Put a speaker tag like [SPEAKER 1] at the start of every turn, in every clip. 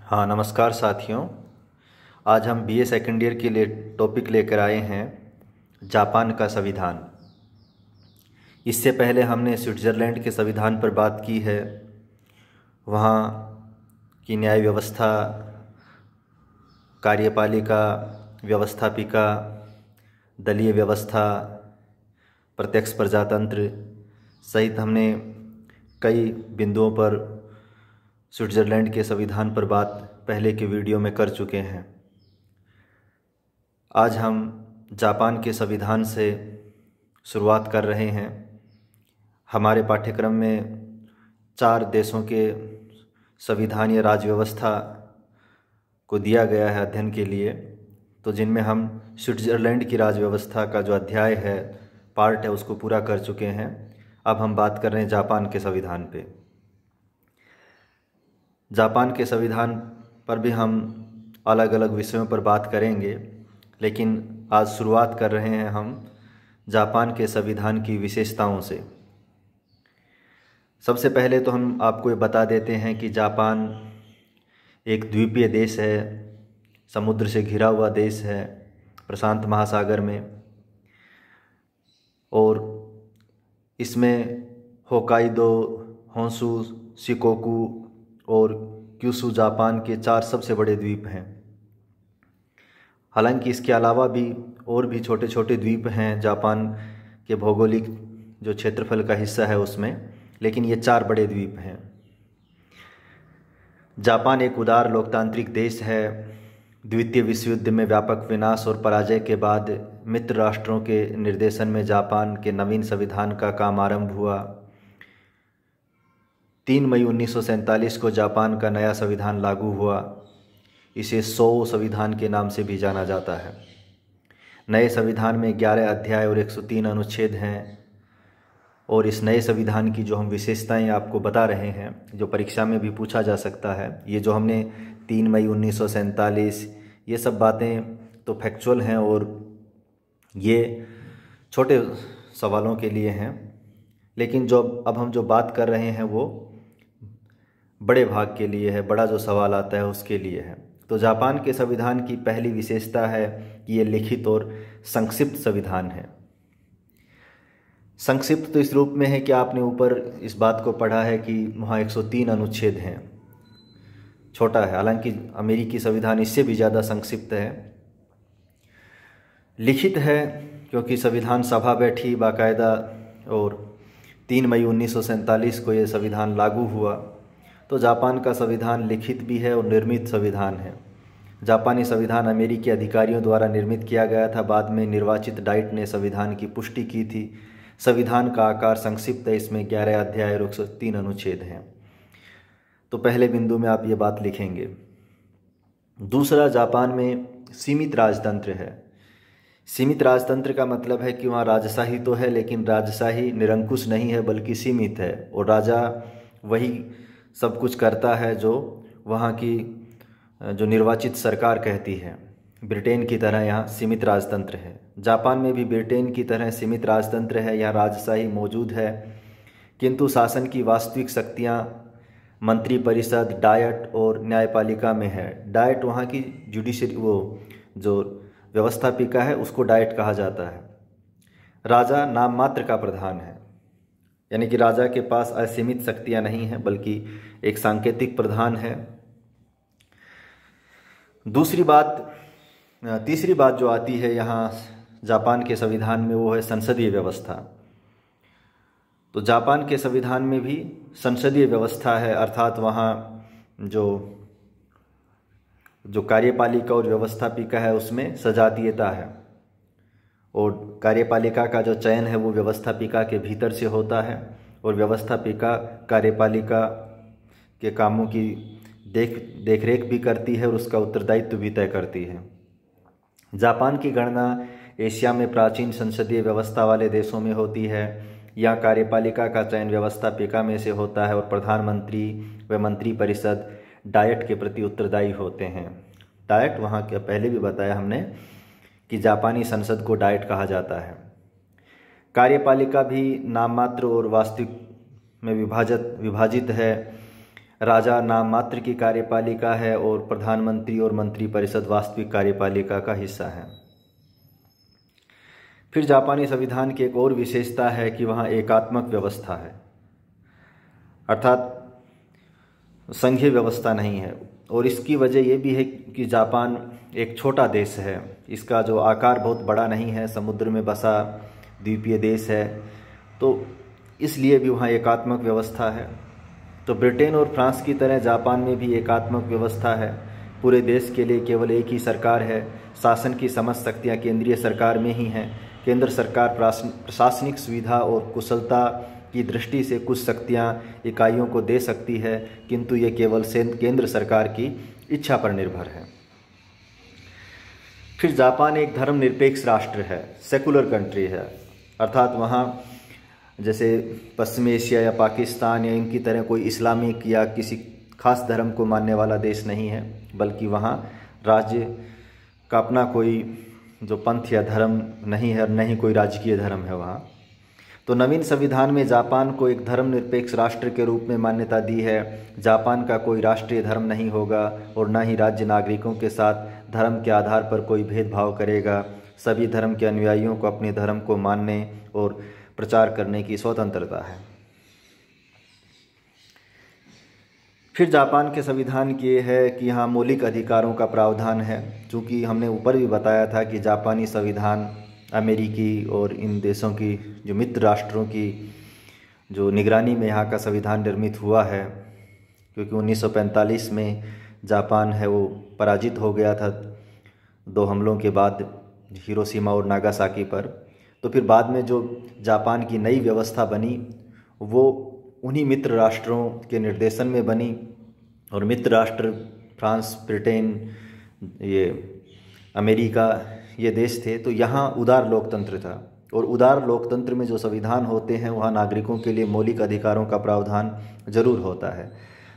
[SPEAKER 1] हाँ, नमस्कार साथियों। आज हम बीए सेकेंड ईयर के लिए टॉपिक लेकर आए हैं जापान का संविधान। इससे पहले हमने स्विट्ज़रलैंड के संविधान पर बात की है। वहाँ की न्याय व्यवस्था, कार्यपालिका, व्यवस्थापिका, दलीय व्यवस्था, प्रत्यक्ष प्रजातंत्र सहित हमने कई बिंदुओं पर स्विट्ज़रलैंड के संविधान पर बात पहले के वीडियो में कर चुके हैं। आज हम जापान के संविधान से शुरुआत कर रहे हैं। हमारे पाठ्यक्रम में 4 देशों के संविधान या राज्य व्यवस्था को दिया गया है अध्ययन के लिए, तो जिनमें हम स्विट्ज़रलैंड की राज्य व्यवस्था का जो अध्याय है, पार्ट है, उसको पूरा कर चुके हैं। अब हम बात कर रहे हैं जापान के संविधान पे। जापान के संविधान पर भी हम अलग अलग विषयों पर बात करेंगे, लेकिन आज शुरुआत कर रहे हैं हम जापान के संविधान की विशेषताओं से। सबसे पहले तो हम आपको ये बता देते हैं कि जापान एक द्वीपीय देश है, समुद्र से घिरा हुआ देश है, प्रशांत महासागर में, और इसमें होकाइदो, होन्शु, शिकोकू और क्यूशू जापान के 4 सबसे बड़े द्वीप हैं। हालांकि इसके अलावा भी और भी छोटे छोटे द्वीप हैं जापान के भौगोलिक जो क्षेत्रफल का हिस्सा है उसमें, लेकिन ये 4 बड़े द्वीप हैं। जापान एक उदार लोकतांत्रिक देश है। द्वितीय विश्व युद्ध में व्यापक विनाश और पराजय के बाद मित्र राष्ट्रों के निर्देशन में जापान के नवीन संविधान का काम आरंभ हुआ। 3 मई 1947 को जापान का नया संविधान लागू हुआ। इसे 100 संविधान के नाम से भी जाना जाता है। नए संविधान में 11 अध्याय और 103 अनुच्छेद हैं, और इस नए संविधान की जो हम विशेषताएं आपको बता रहे हैं, जो परीक्षा में भी पूछा जा सकता है, ये जो हमने 3 मई 1947, ये सब बातें तो फैक्चुअल हैं और ये छोटे सवालों के लिए हैं, लेकिन जो अब हम जो बात कर रहे हैं वो बड़े भाग के लिए है। बड़ा जो सवाल आता है उसके लिए है। तो जापान के संविधान की पहली विशेषता है कि ये लिखित और संक्षिप्त संविधान है। संक्षिप्त तो इस रूप में है कि आपने ऊपर इस बात को पढ़ा है कि वहाँ 103 अनुच्छेद हैं, छोटा है। हालांकि अमेरिकी संविधान इससे भी ज़्यादा संक्षिप्त है। लिखित है क्योंकि संविधान सभा बैठी बाकायदा, और 3 मई 1947 को ये संविधान लागू हुआ। तो जापान का संविधान लिखित भी है और निर्मित संविधान है। जापानी संविधान अमेरिकी अधिकारियों द्वारा निर्मित किया गया था। बाद में निर्वाचित डाइट ने संविधान की पुष्टि की थी। संविधान का आकार संक्षिप्त है। इसमें 11 अध्याय और 103 अनुच्छेद हैं। तो पहले बिंदु में आप ये बात लिखेंगे। दूसरा, जापान में सीमित राजतंत्र है। सीमित राजतंत्र का मतलब है कि वहाँ राजशाही तो है, लेकिन राजशाही निरंकुश नहीं है बल्कि सीमित है, और राजा वही सब कुछ करता है जो वहाँ की जो निर्वाचित सरकार कहती है। ब्रिटेन की तरह यहाँ सीमित राजतंत्र है। जापान में भी ब्रिटेन की तरह सीमित राजतंत्र है। यहाँ राजशाही मौजूद है, किंतु शासन की वास्तविक शक्तियाँ मंत्री परिषद, डायट और न्यायपालिका में है। डायट वहाँ की जुडिशरी, वो जो व्यवस्थापिका है, उसको डायट कहा जाता है। राजा नाम मात्र का प्रधान है, यानी कि राजा के पास असीमित शक्तियाँ नहीं हैं बल्कि एक सांकेतिक प्रधान है। तीसरी बात जो आती है यहाँ जापान के संविधान में, वो है संसदीय व्यवस्था। तो जापान के संविधान में भी संसदीय व्यवस्था है, अर्थात वहाँ जो कार्यपालिका और व्यवस्थापिका है उसमें सजातीयता है, और कार्यपालिका का जो चयन है वो व्यवस्थापिका के भीतर से होता है, और व्यवस्थापिका कार्यपालिका के कामों की देखरेख भी करती है और उसका उत्तरदायित्व भी तय करती है। जापान की गणना एशिया में प्राचीन संसदीय व्यवस्था वाले देशों में होती है। यहाँ कार्यपालिका का चयन व्यवस्थापिका में से होता है, और प्रधानमंत्री व मंत्री परिषद डायट के प्रति उत्तरदायी होते हैं। डायट वहाँ के पहले भी बताया हमने कि जापानी संसद को डायट कहा जाता है। कार्यपालिका भी नाम मात्र और वास्तविक में विभाजित है। राजा नाम मात्र की कार्यपालिका है और प्रधानमंत्री और मंत्रिपरिषद वास्तविक कार्यपालिका का हिस्सा है। फिर जापानी संविधान की एक और विशेषता है कि वहाँ एकात्मक व्यवस्था है, अर्थात संघीय व्यवस्था नहीं है। और इसकी वजह यह भी है कि जापान एक छोटा देश है, इसका जो आकार बहुत बड़ा नहीं है, समुद्र में बसा द्वीपीय देश है, तो इसलिए भी वहाँ एकात्मक व्यवस्था है। तो ब्रिटेन और फ्रांस की तरह जापान में भी एकात्मक व्यवस्था है। पूरे देश के लिए केवल एक ही सरकार है। शासन की समस्त शक्तियाँ केंद्रीय सरकार में ही हैं। केंद्र सरकार प्रशासनिक सुविधा और कुशलता की दृष्टि से कुछ शक्तियाँ इकाइयों को दे सकती है, किंतु ये केवल केंद्र सरकार की इच्छा पर निर्भर है। फिर जापान एक धर्मनिरपेक्ष राष्ट्र है, सेकुलर कंट्री है, अर्थात वहाँ जैसे पश्चिमी एशिया या पाकिस्तान या इनकी तरह कोई इस्लामिक या किसी खास धर्म को मानने वाला देश नहीं है, बल्कि वहाँ राज्य का अपना कोई जो पंथ या धर्म नहीं है और न ही कोई राजकीय धर्म है वहाँ। तो नवीन संविधान में जापान को एक धर्मनिरपेक्ष राष्ट्र के रूप में मान्यता दी है। जापान का कोई राष्ट्रीय धर्म नहीं होगा और न ही राज्य नागरिकों के साथ धर्म के आधार पर कोई भेदभाव करेगा। सभी धर्म के अनुयायियों को अपने धर्म को मानने और प्रचार करने की स्वतंत्रता है। फिर जापान के संविधान की ये है कि यहाँ मौलिक अधिकारों का प्रावधान है। चूँकि हमने ऊपर भी बताया था कि जापानी संविधान अमेरिकी और इन देशों की जो मित्र राष्ट्रों की जो निगरानी में यहाँ का संविधान निर्मित हुआ है, क्योंकि 1945 में जापान है वो पराजित हो गया था 2 हमलों के बाद हिरोशिमा और नागासाकी पर। तो फिर बाद में जो जापान की नई व्यवस्था बनी वो उन्हीं मित्र राष्ट्रों के निर्देशन में बनी, और मित्र राष्ट्र फ्रांस, ब्रिटेन, ये अमेरिका ये देश थे। तो यहाँ उदार लोकतंत्र था, और उदार लोकतंत्र में जो संविधान होते हैं वहाँ नागरिकों के लिए मौलिक अधिकारों का प्रावधान जरूर होता है।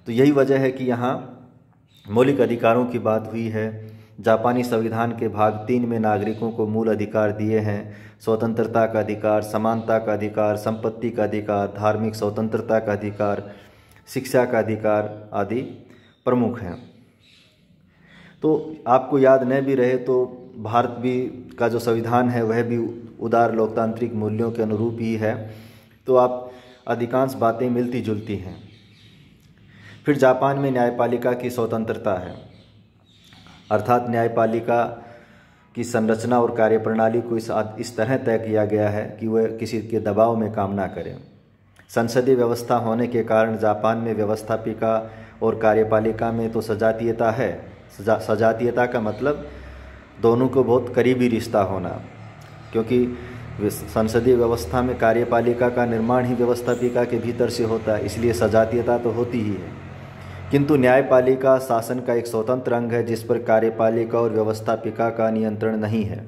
[SPEAKER 1] तो यही वजह है कि यहाँ मौलिक अधिकारों की बात हुई है। जापानी संविधान के भाग 3 में नागरिकों को मूल अधिकार दिए हैं। स्वतंत्रता का अधिकार, समानता का अधिकार, संपत्ति का अधिकार, धार्मिक स्वतंत्रता का अधिकार, शिक्षा का अधिकार आदि प्रमुख हैं। तो आपको याद न भी रहे तो भारत भी का जो संविधान है वह भी उदार लोकतांत्रिक मूल्यों के अनुरूप ही है। तो आप अधिकांश बातें मिलती जुलती हैं। फिर जापान में न्यायपालिका की स्वतंत्रता है, अर्थात न्यायपालिका की संरचना और कार्यप्रणाली को इस तरह तय किया गया है कि वह किसी के दबाव में काम ना करे। संसदीय व्यवस्था होने के कारण जापान में व्यवस्थापिका और कार्यपालिका में तो सजातीयता है। सजातीयता का मतलब दोनों को बहुत करीबी रिश्ता होना, क्योंकि संसदीय व्यवस्था में कार्यपालिका का निर्माण ही व्यवस्थापिका के भीतर से होता है, इसलिए सजातीयता तो होती ही है। किंतु न्यायपालिका शासन का एक स्वतंत्र अंग है जिस पर कार्यपालिका और व्यवस्थापिका का नियंत्रण नहीं है।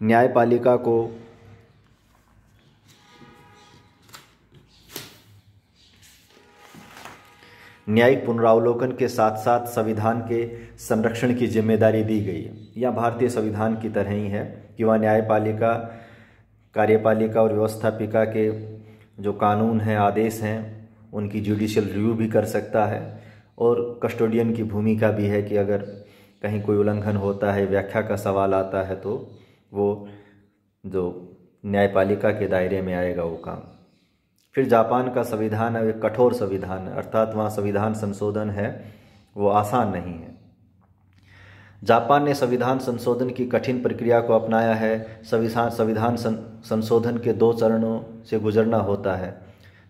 [SPEAKER 1] न्यायपालिका को न्यायिक पुनरावलोकन के साथ साथ संविधान के संरक्षण की जिम्मेदारी दी गई है। यह भारतीय संविधान की तरह ही है कि वह न्यायपालिका, कार्यपालिका और व्यवस्थापिका के जो कानून हैं, आदेश हैं, उनकी जुडिशियल रिव्यू भी कर सकता है। और कस्टोडियन की भूमिका भी है कि अगर कहीं कोई उल्लंघन होता है, व्याख्या का सवाल आता है, तो वो जो न्यायपालिका के दायरे में आएगा वो काम। फिर जापान का संविधान है एक कठोर संविधान है, अर्थात वहाँ संविधान संशोधन है वो आसान नहीं है। जापान ने संविधान संशोधन की कठिन प्रक्रिया को अपनाया है। संविधान संशोधन के 2 चरणों से गुजरना होता है,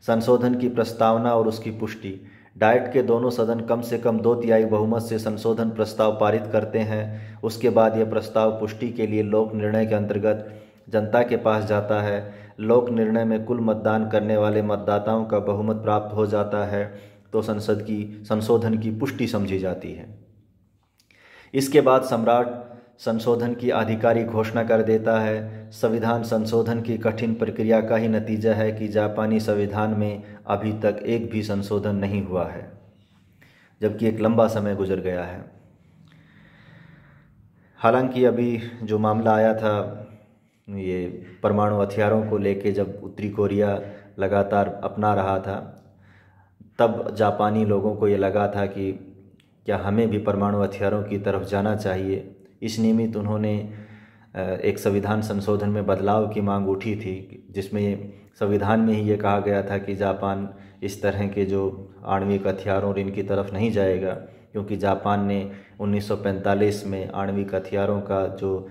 [SPEAKER 1] संशोधन की प्रस्तावना और उसकी पुष्टि। डाइट के दोनों सदन कम से कम 2/3 बहुमत से संशोधन प्रस्ताव पारित करते हैं। उसके बाद यह प्रस्ताव पुष्टि के लिए लोक निर्णय के अंतर्गत जनता के पास जाता है। लोक निर्णय में कुल मतदान करने वाले मतदाताओं का बहुमत प्राप्त हो जाता है तो संशोधन की पुष्टि समझी जाती है। इसके बाद सम्राट संशोधन की आधिकारिक घोषणा कर देता है। संविधान संशोधन की कठिन प्रक्रिया का ही नतीजा है कि जापानी संविधान में अभी तक एक भी संशोधन नहीं हुआ है, जबकि एक लंबा समय गुजर गया है। हालांकि अभी जो मामला आया था ये परमाणु हथियारों को लेके, जब उत्तरी कोरिया लगातार अपना रहा था, तब जापानी लोगों को ये लगा था कि क्या हमें भी परमाणु हथियारों की तरफ जाना चाहिए। इस निमित्त उन्होंने एक संविधान संशोधन में बदलाव की मांग उठी थी, जिसमें संविधान में ही ये कहा गया था कि जापान इस तरह के जो आणविक हथियारों और इनकी तरफ नहीं जाएगा, क्योंकि जापान ने 1945 में आणविक हथियारों का जो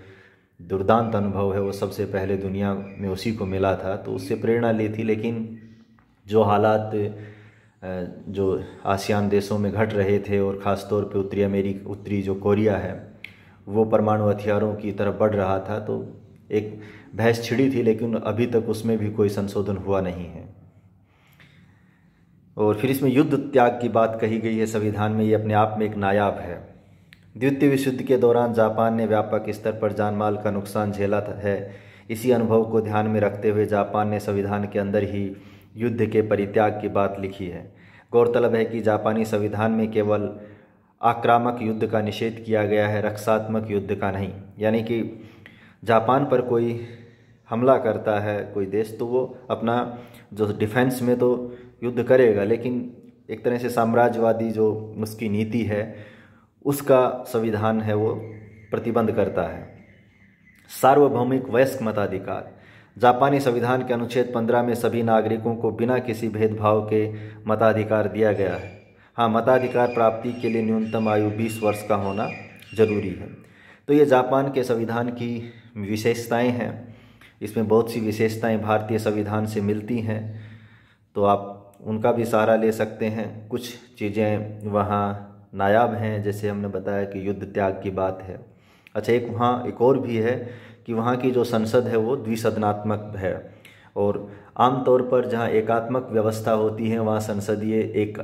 [SPEAKER 1] दुर्दांत अनुभव है वो सबसे पहले दुनिया में उसी को मिला था, तो उससे प्रेरणा ली थी। लेकिन जो हालात जो आसियान देशों में घट रहे थे और ख़ास तौर पे उत्तरी जो कोरिया है वो परमाणु हथियारों की तरफ बढ़ रहा था, तो एक बहस छिड़ी थी, लेकिन अभी तक उसमें भी कोई संशोधन हुआ नहीं है। और फिर इसमें युद्ध त्याग की बात कही गई है संविधान में, ये अपने आप में एक नायाब है। द्वितीय विश्व युद्ध के दौरान जापान ने व्यापक स्तर पर जान माल का नुकसान झेला है। इसी अनुभव को ध्यान में रखते हुए जापान ने संविधान के अंदर ही युद्ध के परित्याग की बात लिखी है। गौरतलब है कि जापानी संविधान में केवल आक्रामक युद्ध का निषेध किया गया है, रक्षात्मक युद्ध का नहीं। यानी कि जापान पर कोई हमला करता है कोई देश, तो वो अपना जो डिफेंस में तो युद्ध करेगा, लेकिन एक तरह से साम्राज्यवादी जो उसकी नीति है उसका संविधान है वो प्रतिबंध करता है। सार्वभौमिक वयस्क मताधिकार। जापानी संविधान के अनुच्छेद 15 में सभी नागरिकों को बिना किसी भेदभाव के मताधिकार दिया गया है। हाँ, मताधिकार प्राप्ति के लिए न्यूनतम आयु 20 वर्ष का होना जरूरी है। तो ये जापान के संविधान की विशेषताएं हैं। इसमें बहुत सी विशेषताएं भारतीय संविधान से मिलती हैं, तो आप उनका भी सहारा ले सकते हैं। कुछ चीज़ें वहाँ नायाब हैं, जैसे हमने बताया कि युद्ध त्याग की बात है। अच्छा, एक और भी है कि वहाँ की जो संसद है वो द्विसदनात्मक है, और आमतौर पर जहाँ एकात्मक व्यवस्था होती है वहाँ संसदीय एक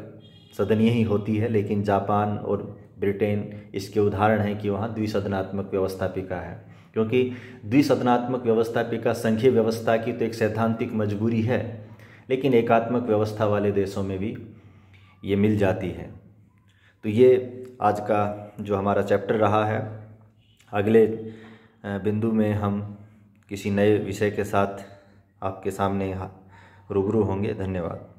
[SPEAKER 1] सदनीय ही होती है, लेकिन जापान और ब्रिटेन इसके उदाहरण हैं कि वहाँ द्विसदनात्मक व्यवस्थापिका है। क्योंकि द्विसदनात्मक व्यवस्थापिका संघीय व्यवस्था की तो एक सैद्धांतिक मजबूरी है, लेकिन एकात्मक व्यवस्था वाले देशों में भी ये मिल जाती है। तो ये आज का जो हमारा चैप्टर रहा है। अगले बिंदु में हम किसी नए विषय के साथ आपके सामने रूबरू होंगे। धन्यवाद।